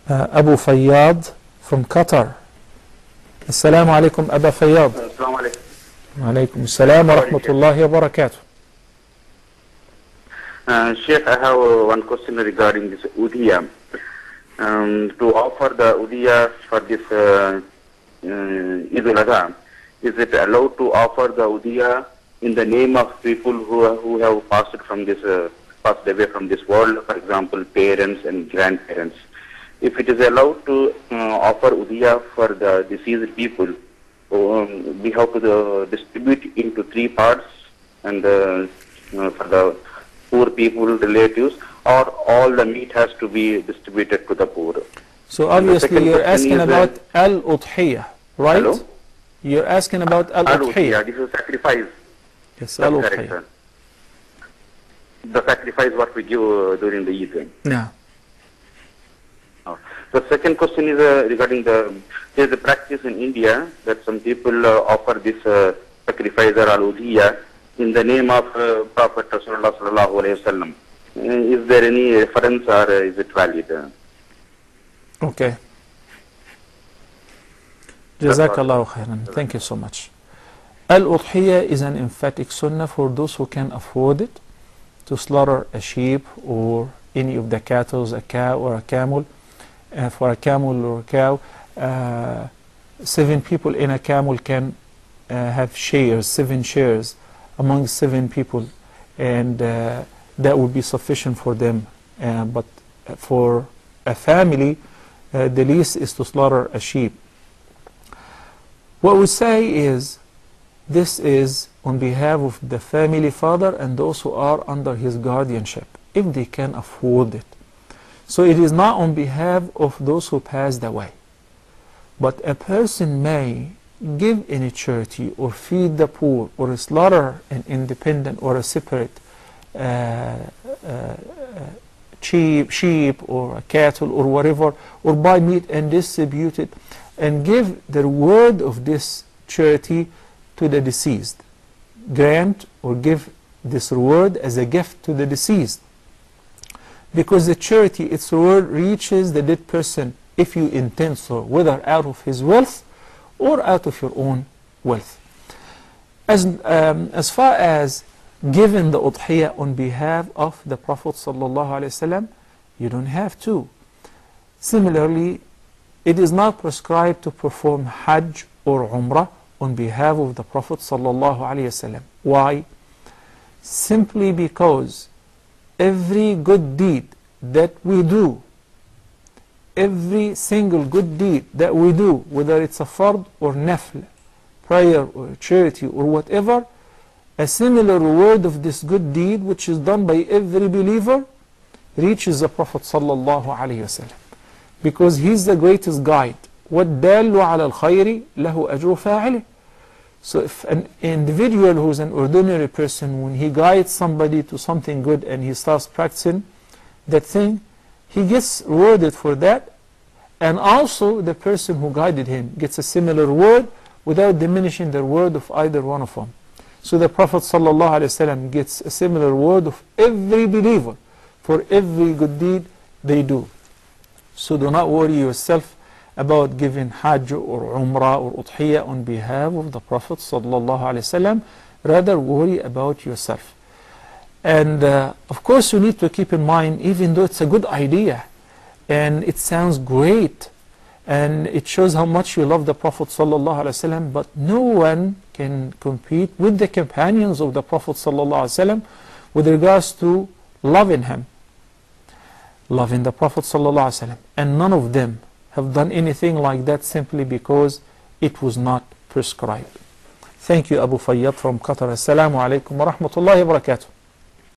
Abu Fayyad from Qatar. Assalamu alaikum, Abu Fayyad. Assalamu alaikum. Wa alaikum assalam wa rahmatullahi wa barakatuh. Sheikh, I have one question regarding this udhiya. To offer the udhiya for this Eid al-Adha, is it allowed to offer the udhiya in the name of people who have passed away from this world, for example, parents and grandparents? If it is allowed to offer udhiya for the deceased people, we have to distribute into 3 parts, and for the poor people, relatives, or all the meat has to be distributed to the poor. So obviously you're asking about al-udhiyah, right? Hello? You're asking about al-udhiyah. This is sacrifice. Yes, al-udhiyah. The sacrifice what we give during the Eid. Yeah. The second question is regarding there's a practice in India that some people offer this sacrifice or al-udhiya in the name of Prophet Rasulullah sallallahu alayhi wa sallam. Is there any reference or is it valid? Okay. Jazakallahu khairan. Thank you so much. Al-udhiyah is an emphatic sunnah for those who can afford it, to slaughter a sheep or any of the cattle, a cow or a camel. For a camel or a cow, 7 people in a camel can have shares, 7 shares among 7 people, and that would be sufficient for them. But for a family, the least is to slaughter a sheep. What we say is, this is on behalf of the family father and those who are under his guardianship, if they can afford it. So it is not on behalf of those who passed away. But a person may give any charity or feed the poor or slaughter an independent or a separate sheep or a cattle or whatever, or buy meat and distribute it and give the reward of this charity to the deceased. Grant or give this reward as a gift to the deceased. Because the charity, its reward reaches the dead person if you intend so, whether out of his wealth or out of your own wealth. As far as giving the udhiyah on behalf of the Prophet ﷺ, you don't have to. Similarly, it is not prescribed to perform Hajj or Umrah on behalf of the Prophet ﷺ. Why? Simply because every good deed that we do, every single good deed that we do, whether it's a fard or nafl, prayer or charity or whatever, a similar reward of this good deed which is done by every believer reaches the Prophet sallallahu alaihi wasallam, because he's the greatest guide. وَالدَّالُّ عَلَى الْخَيْرِ لَهُ أَجْرُ فَاعِلِهِ. So if an individual who's an ordinary person, when he guides somebody to something good and he starts practicing that thing, he gets rewarded for that, and also the person who guided him gets a similar reward without diminishing the reward of either one of them. So the Prophet ﷺ gets a similar reward of every believer for every good deed they do. So do not worry yourself about giving Hajj or Umrah or Udhiyah on behalf of the Prophet ﷺ. Rather worry about yourself. And of course you need to keep in mind, even though it's a good idea and it sounds great and it shows how much you love the Prophet ﷺ, but no one can compete with the companions of the Prophet ﷺ with regards to loving him, loving the Prophet ﷺ. And none of them have done anything like that simply because it was not prescribed. Thank you, Abu Fayyad from Qatar. Assalamu alaikum wa rahmatullahi wa barakatuh.